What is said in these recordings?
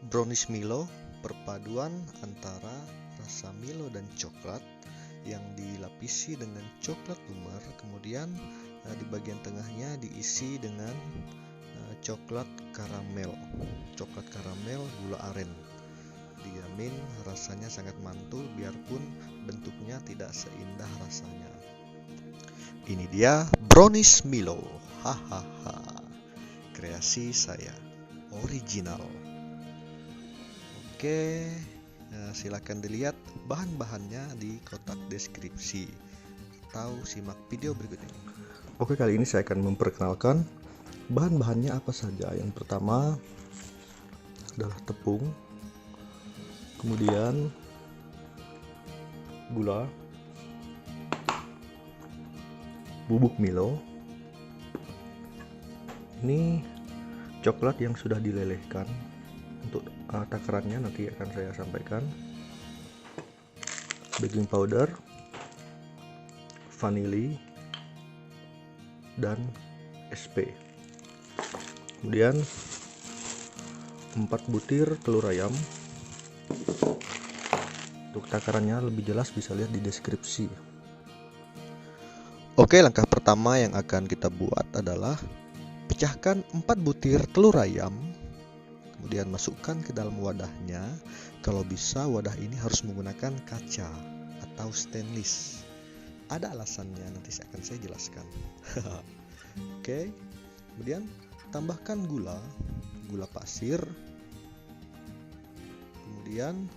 Brownies Milo, perpaduan antara rasa Milo dan coklat yang dilapisi dengan coklat lumer, kemudian di bagian tengahnya diisi dengan coklat karamel gula aren. Dijamin rasanya sangat mantul biarpun bentuknya tidak seindah rasanya. Ini dia Brownies Milo, hahaha, kreasi saya, original. Oke, silakan dilihat bahan-bahannya di kotak deskripsi atau simak video berikut ini. Oke, kali ini saya akan memperkenalkan bahan-bahannya apa saja. Yang pertama adalah tepung, kemudian gula, bubuk Milo, ini coklat yang sudah dilelehkan. Untuk takarannya nanti akan saya sampaikan. Baking powder, vanili, dan SP. Kemudian 4 butir telur ayam. Untuk takarannya lebih jelas bisa lihat di deskripsi. Oke, langkah pertama yang akan kita buat adalah pecahkan 4 butir telur ayam. Kemudian masukkan ke dalam wadahnya. Kalau bisa wadah ini harus menggunakan kaca atau stainless. Ada alasannya, nanti akan saya jelaskan. Oke. Kemudian tambahkan gula pasir. Kemudian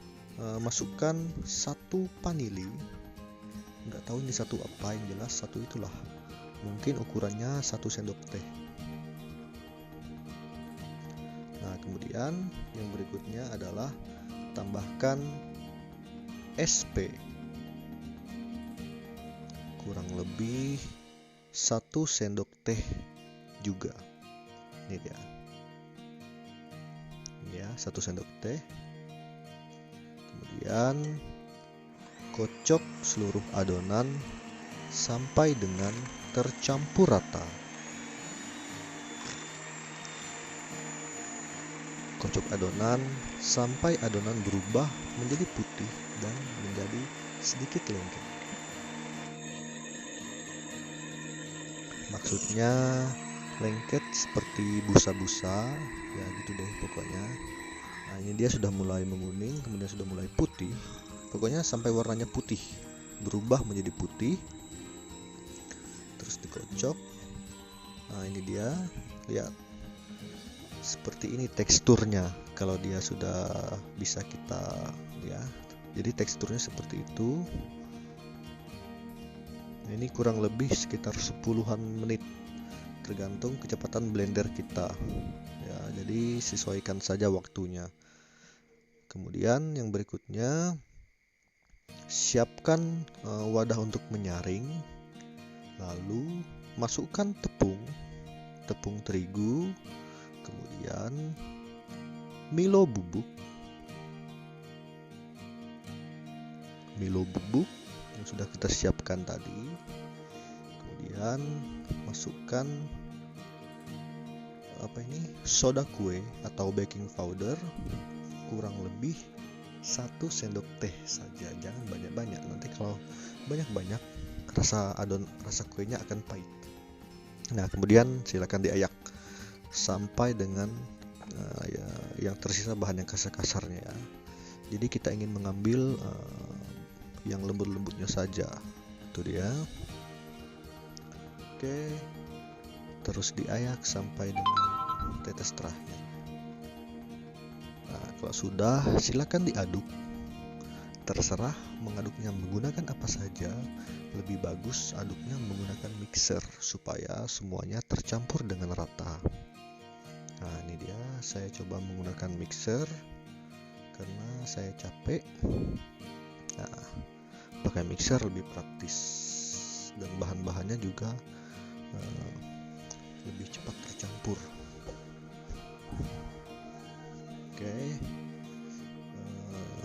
masukkan 1 vanili. Nggak tahu ini 1 apa, yang jelas 1 itulah. Mungkin ukurannya 1 sendok teh. Nah, kemudian yang berikutnya adalah tambahkan SP, kurang lebih 1 sendok teh juga. Ini dia. Ya, 1 sendok teh. Kemudian kocok seluruh adonan sampai dengan tercampur rata. Kocok adonan sampai adonan berubah menjadi putih dan menjadi sedikit lengket. Maksudnya lengket seperti busa-busa, ya gitu deh pokoknya. Nah, ini dia sudah mulai menguning, kemudian sudah mulai putih. Pokoknya sampai warnanya putih, berubah menjadi putih. Terus dikocok. Nah, ini dia, lihat. Seperti ini teksturnya kalau dia sudah bisa kita, ya. Jadi teksturnya seperti itu. Ini kurang lebih sekitar 10-an menit tergantung kecepatan blender kita. Ya, jadi sesuaikan saja waktunya. Kemudian yang berikutnya siapkan wadah untuk menyaring. Lalu masukkan tepung terigu. Kemudian Milo bubuk yang sudah kita siapkan tadi. Kemudian masukkan soda kue atau baking powder, kurang lebih 1 sendok teh saja, jangan banyak-banyak. Nanti kalau banyak-banyak rasa kuenya akan pahit. Nah, kemudian silakan diayak sampai dengan yang tersisa bahan yang kasar-kasarnya, ya. Jadi kita ingin mengambil yang lembut-lembutnya saja. Itu dia. Oke. Terus diayak sampai dengan tetes terakhir. Nah, kalau sudah, silakan diaduk. Terserah mengaduknya menggunakan apa saja. Lebih bagus aduknya menggunakan mixer supaya semuanya tercampur dengan rata. Nah, ini dia, saya coba menggunakan mixer karena saya capek. Nah, pakai mixer lebih praktis dan bahan-bahannya juga lebih cepat tercampur. Oke.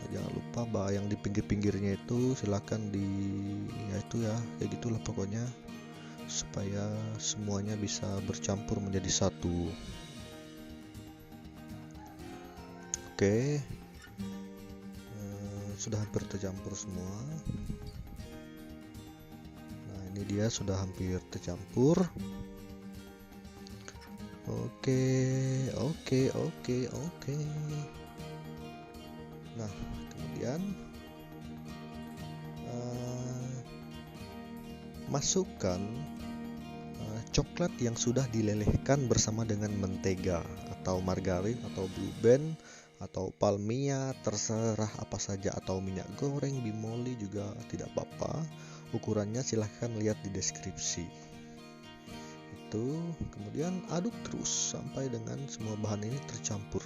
Jangan lupa yang di pinggir-pinggirnya itu silakan kayak gitulah pokoknya, supaya semuanya bisa bercampur menjadi satu. Oke, sudah hampir tercampur semua. Nah, ini dia sudah hampir tercampur. Oke. Nah, kemudian masukkan coklat yang sudah dilelehkan bersama dengan mentega atau margarin atau blue band atau palmia, terserah apa saja, atau minyak goreng, bimoli juga tidak apa-apa. Ukurannya silahkan lihat di deskripsi. Itu kemudian aduk terus sampai dengan semua bahan ini tercampur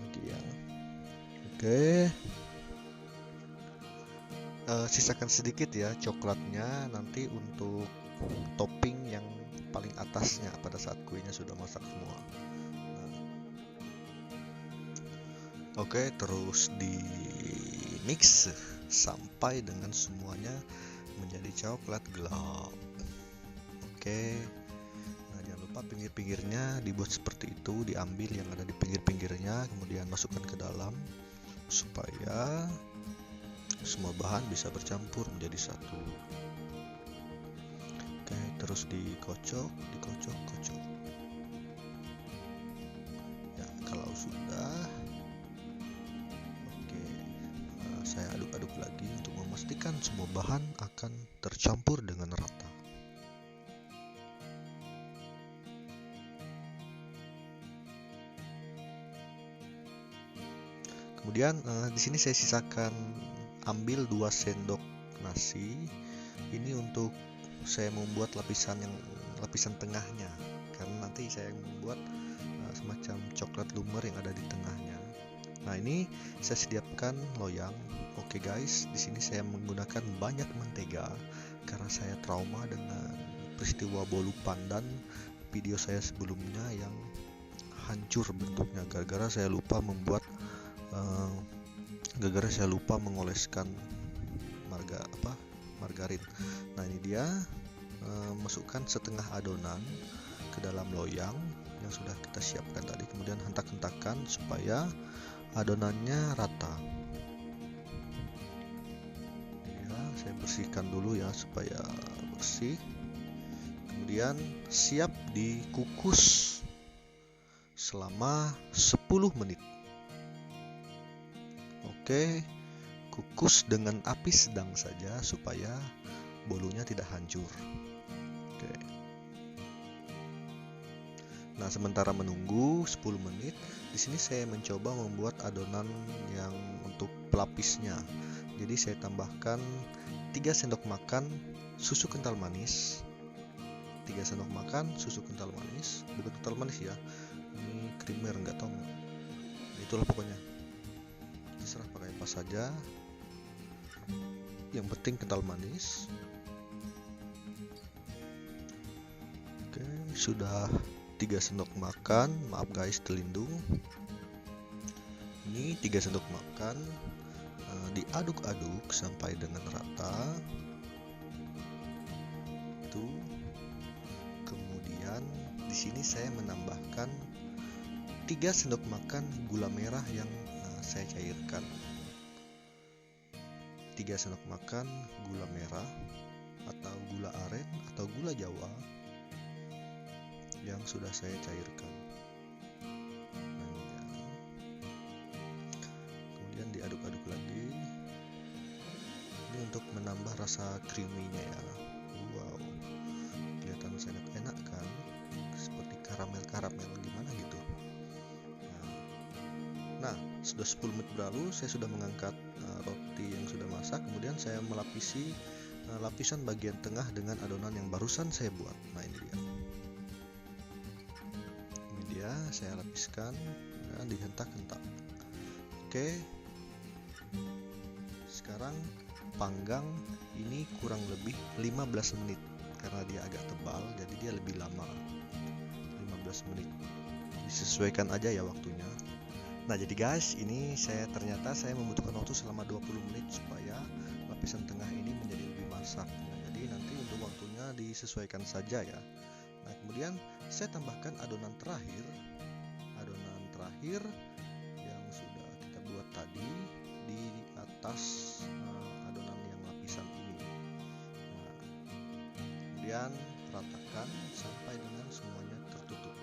lagi ya. Oke. Sisakan sedikit ya coklatnya nanti untuk topping yang paling atasnya pada saat kuenya sudah masak semua. Oke, terus di mix sampai dengan semuanya menjadi coklat gelap. Oke. Nah, jangan lupa pinggir-pinggirnya dibuat seperti itu, diambil yang ada di pinggir-pinggirnya, kemudian masukkan ke dalam supaya semua bahan bisa bercampur menjadi satu. Oke, terus dikocok. Ya, kalau sudah, oke, saya aduk-aduk lagi untuk memastikan semua bahan akan tercampur dengan rata. Kemudian di sini saya sisakan ambil 2 sendok nasi. Ini untuk saya membuat lapisan tengahnya, karena nanti saya membuat semacam coklat lumer yang ada di tengahnya. Nah, ini saya sediakan loyang. Oke guys, di sini saya menggunakan banyak mentega karena saya trauma dengan peristiwa bolu pandan video saya sebelumnya yang hancur bentuknya gara-gara saya lupa mengoleskan margarin. Nah, ini dia, masukkan setengah adonan ke dalam loyang yang sudah kita siapkan tadi, kemudian hentak-hentakan supaya adonannya rata. Ya, saya bersihkan dulu ya supaya bersih. Kemudian siap dikukus selama 10 menit. Oke, kukus dengan api sedang saja supaya bolunya tidak hancur. Oke. Nah, sementara menunggu 10 menit, di sini saya mencoba membuat adonan yang untuk pelapisnya. Jadi saya tambahkan 3 sendok makan susu kental manis. 3 sendok makan susu kental manis, bukan kental manis ya. Ini creamer, nggak tahu. Itulah pokoknya. Terserah pakai apa saja. Yang penting kental manis. Oke, sudah 3 sendok makan. Maaf guys, terlindung. Ini 3 sendok makan. Diaduk-aduk sampai dengan rata. Itu. Kemudian di sini saya menambahkan 3 sendok makan gula merah yang saya cairkan. 3 sendok makan gula merah atau gula aren atau gula Jawa yang sudah saya cairkan. Kemudian diaduk-aduk lagi. Ini untuk menambah rasa creamy-nya ya. Wow, kelihatan sangat enak kan? Seperti karamel gimana gitu. Nah, sudah 10 menit berlalu, saya sudah mengangkat roti yang sudah masak. Kemudian saya melapisi lapisan bagian tengah dengan adonan yang barusan saya buat. Nah, ini dia saya lapiskan dan dihentak-hentak. Oke, sekarang panggang ini kurang lebih 15 menit karena dia agak tebal, jadi dia lebih lama. 15 menit disesuaikan aja ya waktunya. Nah, jadi guys, ini ternyata saya membutuhkan waktu selama 20 menit supaya lapisan tengah ini menjadi lebih masak. Nah, jadi nanti untuk waktunya disesuaikan saja ya. Nah, kemudian saya tambahkan adonan terakhir yang sudah tadi di atas adonan yang lapisan ini. Nah, kemudian ratakan sampai dengan semuanya tertutup.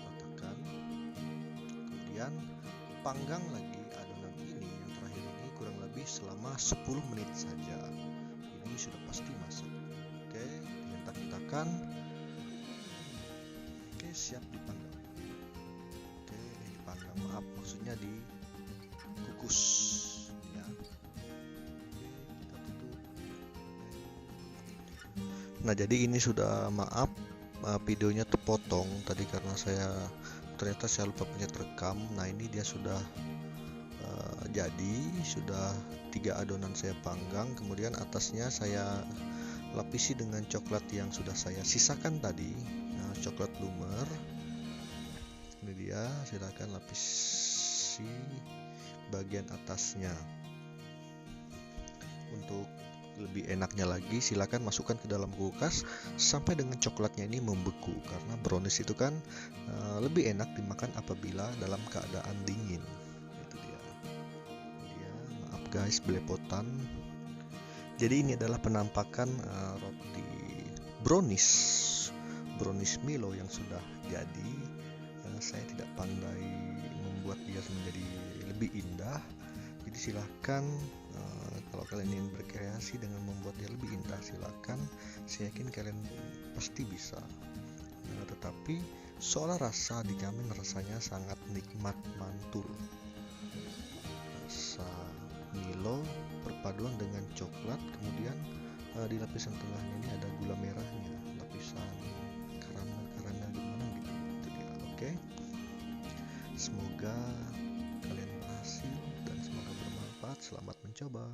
Ratakan, kemudian panggang lagi adonan ini yang terakhir ini kurang lebih selama 10 menit saja. Ini sudah pasti masak. Oke, dihentak-hentakan. Oke, siap dipanggang. Oke, dipanggang, maaf, maksudnya dikukus ya. Oke, kita tutup. Nah, jadi ini sudah, maaf, videonya terpotong tadi karena ternyata saya lupa pencet rekam. Nah, ini dia sudah jadi, sudah 3 adonan saya panggang, kemudian atasnya saya lapisi dengan coklat yang sudah saya sisakan tadi. Nah, coklat lumer ini dia, silakan lapisi bagian atasnya. Untuk lebih enaknya lagi, silakan masukkan ke dalam kulkas sampai dengan coklatnya ini membeku, karena brownies itu kan lebih enak dimakan apabila dalam keadaan dingin. Itu dia. Maaf guys, belepotan. Jadi ini adalah penampakan roti brownies Milo yang sudah jadi. Saya tidak pandai membuat dia menjadi lebih indah. Jadi silahkan kalau kalian ingin berkreasi dengan membuat dia lebih indah, silahkan. Saya yakin kalian pasti bisa. Tetapi soal rasa, dijamin rasanya sangat nikmat, mantul. Rasa Milo perpaduan dengan coklat, kemudian di lapisan tengahnya ini ada gula merahnya, lapisan karamel gimana gitu. Itu dia. Oke. Semoga kalian berhasil dan semoga bermanfaat. Selamat mencoba.